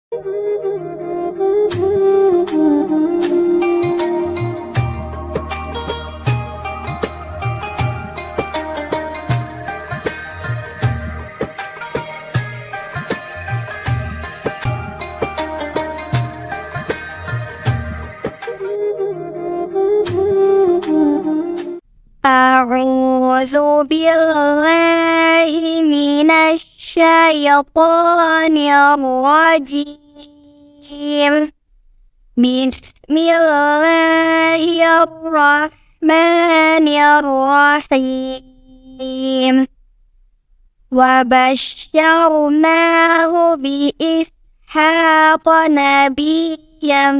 أعوذ بالله من الشيطان الرجيم. بسم الله الرحمن الرحيم. وبشرناه بإسحاق نبيا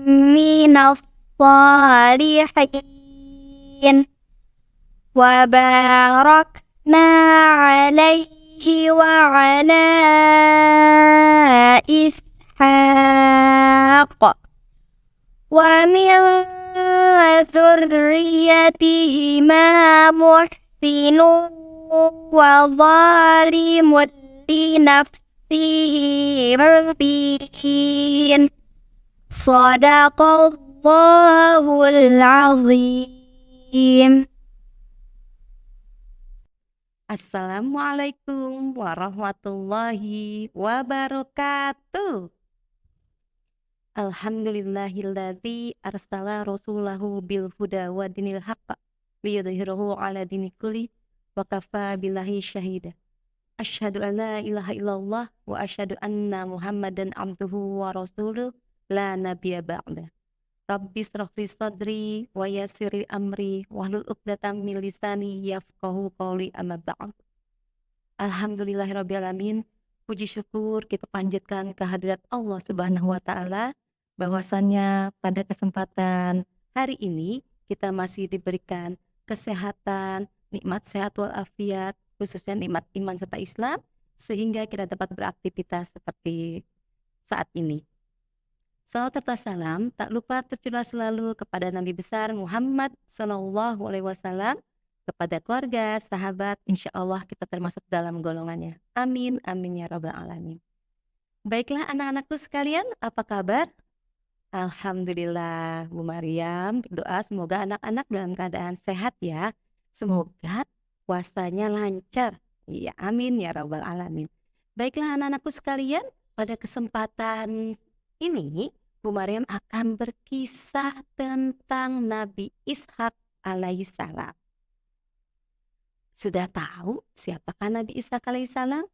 من الصالحين. وباركنا عليه وعلى إسحاق ومن ذريتهما محسن وظالم لنفسه مبين. صدق الله العظيم. Assalamualaikum warahmatullahi wabarakatuh. Alhamdulillahilladzi arsala rasulahu bil huda wa dinil haqq liyudhhirahu ala dini kulli wa kafa billahi syahida. Asyhadu an la ilaha illallah wa asyhadu anna Muhammadan abduhu wa rasuluh la nabiyya ba'da. Rabbi shrah li sadri wa yassir li amri wahlul 'uqdatam min lisani yafqahu qawli amma ba'd. Alhamdulillahirabbil alamin. Puji syukur kita panjatkan kehadirat Allah Subhanahu wa taala bahwasannya pada kesempatan hari ini kita masih diberikan kesehatan, nikmat sehat walafiat, khususnya nikmat iman serta Islam sehingga kita dapat beraktivitas seperti saat ini. Salawat serta salam tak lupa tercurah selalu kepada Nabi besar Muhammad Sallallahu Alaihi Wasallam, kepada keluarga, sahabat, insya Allah kita termasuk dalam golongannya. Amin, amin ya rabbal alamin. Baiklah anak-anakku sekalian, apa kabar? Alhamdulillah, Bu Maryam berdoa semoga anak-anak dalam keadaan sehat ya. Semoga puasanya lancar. Ya, amin ya rabbal alamin. Baiklah anak-anakku sekalian, pada kesempatan ini Bu Maryam akan berkisah tentang Nabi Ishak alaihissalam. Sudah tahu siapakah Nabi Ishak alaihissalam?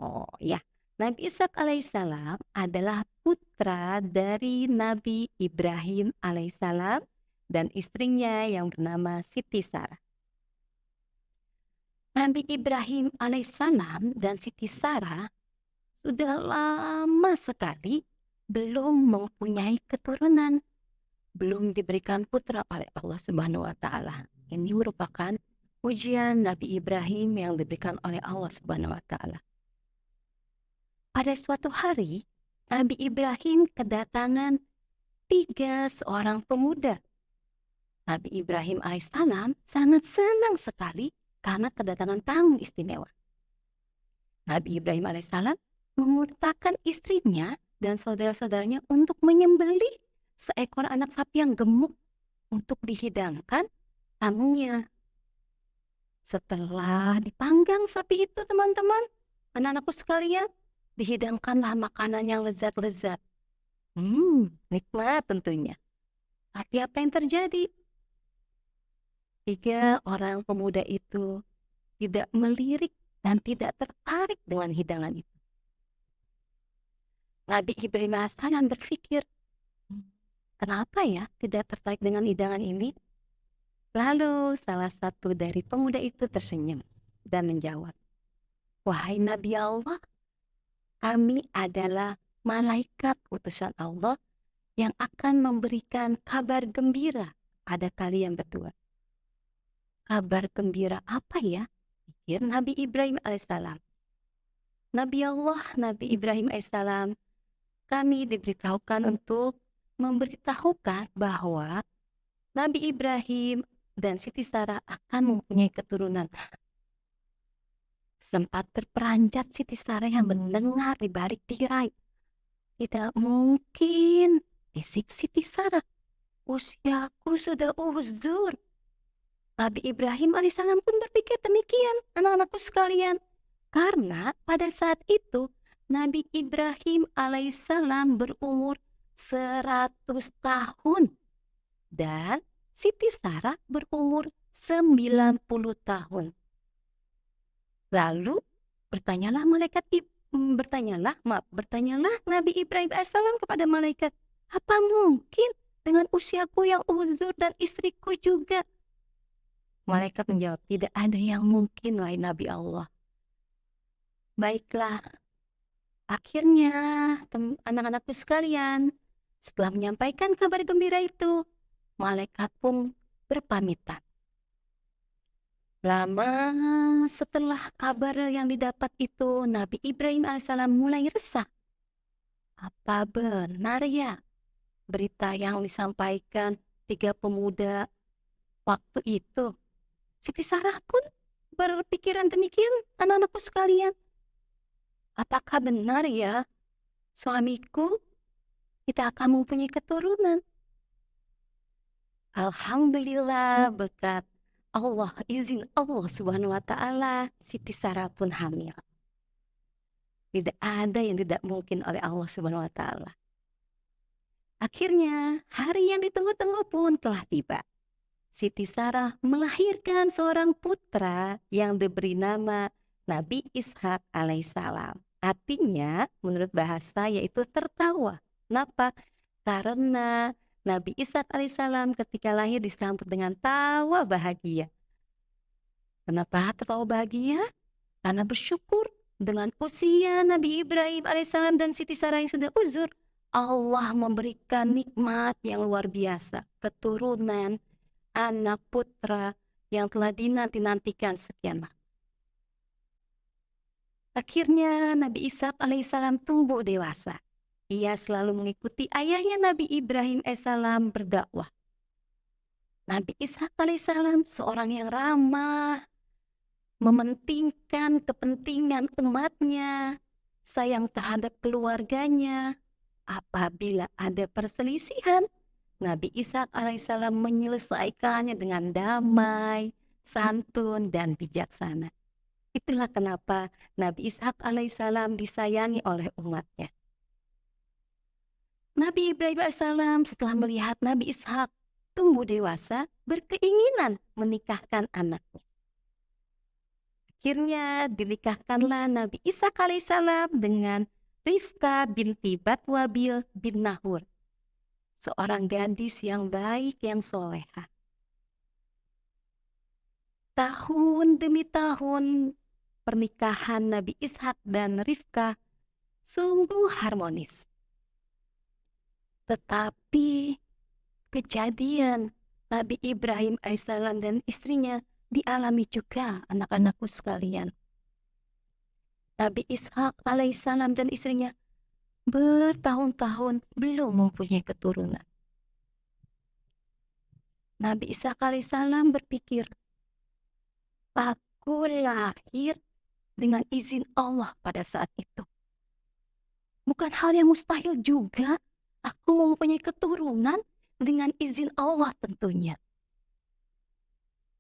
Oh ya, Nabi Ishak alaihissalam adalah putra dari Nabi Ibrahim alaihissalam dan istrinya yang bernama Siti Sarah. Nabi Ibrahim alaihissalam dan Siti Sarah sudah lama sekali belum mempunyai keturunan, belum diberikan putra oleh Allah Subhanahu wa taala. Ini merupakan ujian Nabi Ibrahim yang diberikan oleh Allah Subhanahu wa taala. Pada suatu hari, Nabi Ibrahim kedatangan 3 seorang pemuda. Nabi Ibrahim alaihissalam sangat senang sekali karena kedatangan tamu istimewa. Nabi Ibrahim alaihissalam memerintahkan istrinya dan saudara-saudaranya untuk menyembelih seekor anak sapi yang gemuk untuk dihidangkan tamunya. Setelah dipanggang sapi itu, teman-teman, anak-anakku sekalian, dihidangkanlah makanan yang lezat-lezat. Nikmat tentunya. Tapi apa yang terjadi? 3 orang pemuda itu tidak melirik dan tidak tertarik dengan hidangan itu. Nabi Ibrahim alaihissalam berpikir, kenapa ya tidak tertarik dengan hidangan ini? Lalu salah satu dari pemuda itu tersenyum dan menjawab, wahai Nabi Allah, kami adalah malaikat utusan Allah yang akan memberikan kabar gembira pada kalian berdua. Kabar gembira apa ya? Pikir Nabi Ibrahim alaihissalam. Nabi Allah, Nabi Ibrahim alaihissalam, kami diberitahukan untuk memberitahukan bahwa Nabi Ibrahim dan Siti Sarah akan mempunyai keturunan. Sempat terperanjat Siti Sarah yang mendengar di balik tirai. Tidak mungkin, bisik Siti Sarah. Usiaku sudah uzur. Nabi Ibrahim alaihissalam pun berpikir demikian, anak-anakku sekalian. Karena pada saat itu Nabi Ibrahim alaihissalam berumur 100 tahun dan Siti Sarah berumur 90 tahun. Lalu bertanyalah Nabi Ibrahim alaihissalam kepada malaikat, apa mungkin dengan usiaku yang uzur dan istriku juga? Malaikat menjawab, tidak ada yang mungkin, wahai Nabi Allah. Baiklah, akhirnya anak-anakku sekalian, setelah menyampaikan kabar gembira itu, malaikat pun berpamitan. Lama setelah kabar yang didapat itu, Nabi Ibrahim alaihissalam mulai resah. Apa benar ya berita yang disampaikan 3 pemuda waktu itu? Siti Sarah pun berpikiran demikian, anak-anakku sekalian. Apakah benar ya suamiku kita akan mempunyai keturunan? Alhamdulillah berkat Allah, izin Allah subhanahu wa ta'ala, Siti Sarah pun hamil. Tidak ada yang tidak mungkin oleh Allah subhanahu wa ta'ala. Akhirnya hari yang ditunggu-tunggu pun telah tiba. Siti Sarah melahirkan seorang putra yang diberi nama Nabi Ishak alaihissalam. Artinya menurut bahasa yaitu tertawa. Kenapa? Karena Nabi Ishak alaihissalam ketika lahir disambut dengan tawa bahagia. Kenapa tertawa bahagia? Karena bersyukur dengan usia Nabi Ibrahim alaihissalam dan Siti Sarah yang sudah uzur, Allah memberikan nikmat yang luar biasa, keturunan, anak putra yang telah dinanti-nantikan sekian lama. Akhirnya Nabi Ishak alaihissalam tumbuh dewasa. Ia selalu mengikuti ayahnya Nabi Ibrahim alaihissalam berdakwah. Nabi Ishak alaihissalam seorang yang ramah, mementingkan kepentingan umatnya, sayang terhadap keluarganya. Apabila ada perselisihan, Nabi Ishak alaihissalam menyelesaikannya dengan damai, santun, dan bijaksana. Itulah kenapa Nabi Ishak alaihissalam disayangi oleh umatnya. Nabi Ibrahim alaihissalam setelah melihat Nabi Ishak tumbuh dewasa, berkeinginan menikahkan anaknya. Akhirnya dinikahkanlah Nabi Ishak alaihissalam dengan Rifka binti Batwabil bin Nahur, seorang gadis yang baik, yang soleha. Tahun demi tahun pernikahan Nabi Ishak dan Rifka sungguh harmonis. Tetapi kejadian Nabi Ibrahim alaihissalam dan istrinya dialami juga, anak-anakku sekalian. Nabi Ishak alaihissalam dan istrinya bertahun-tahun belum mempunyai keturunan. Nabi Ishak alaihissalam berpikir, aku lahir dengan izin Allah pada saat itu. Bukan hal yang mustahil juga aku mempunyai keturunan dengan izin Allah tentunya.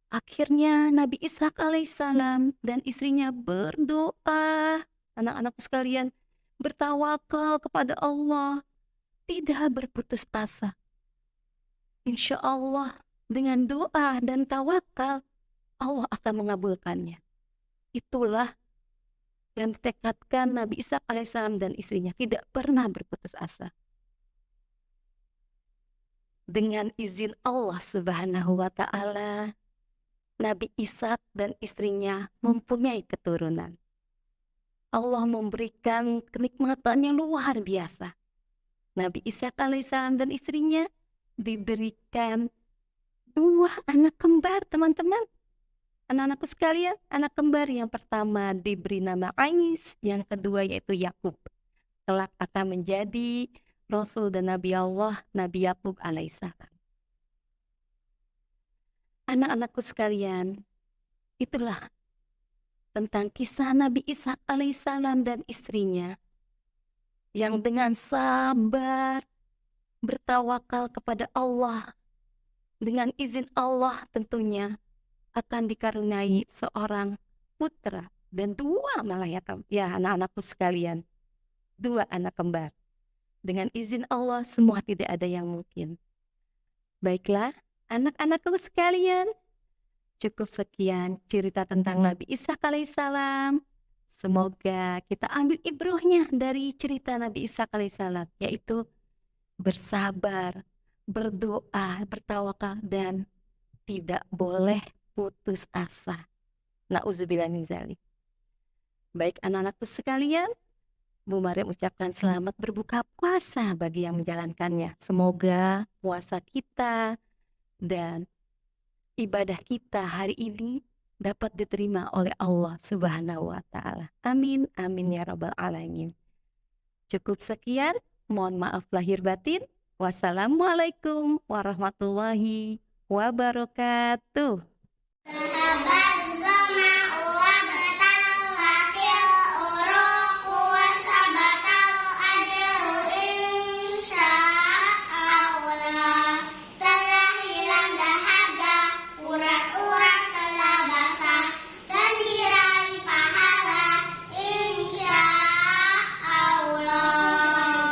Akhirnya Nabi Ishak alaihissalam dan istrinya berdoa, anak-anakku sekalian, bertawakal kepada Allah, tidak berputus asa. Insya Allah dengan doa dan tawakal, Allah akan mengabulkannya. Itulah yang ditekadkan Nabi Ishak alaihissalam dan istrinya, tidak pernah berputus asa. Dengan izin Allah subhanahu wa ta'ala, Nabi Ishak dan istrinya mempunyai keturunan. Allah memberikan kenikmatan yang luar biasa. Nabi Ishak alaihissalam dan istrinya diberikan 2 anak kembar, teman-teman. Anak-anakku sekalian, anak kembar yang pertama diberi nama Ais, yang kedua yaitu Yakub. Kelak akan menjadi Rasul dan Nabi Allah, Nabi Yakub alaihissalam. Anak-anakku sekalian, itulah tentang kisah Nabi Ishak alaihissalam dan istrinya yang dengan sabar bertawakal kepada Allah, dengan izin Allah tentunya akan dikaruniai seorang putra dan dua malah ya anak-anakku sekalian, dua anak kembar. Dengan izin Allah semua tidak ada yang mungkin. Baiklah, anak-anakku sekalian, cukup sekian cerita tentang Nabi Isa alaihissalam. Semoga kita ambil ibrohnya dari cerita Nabi Isa alaihissalam, yaitu bersabar, berdoa, bertawakal, dan tidak boleh putus asa. Nauzubillah min dzalik. Baik anak-anakku sekalian, Bu Maryam ucapkan selamat berbuka puasa bagi yang menjalankannya. Semoga puasa kita dan ibadah kita hari ini dapat diterima oleh Allah Subhanahu wa Ta'ala. Amin, amin ya Rabbal 'Alamin. Cukup sekian, mohon maaf lahir batin. Wassalamualaikum warahmatullahi wabarakatuh. Sahabat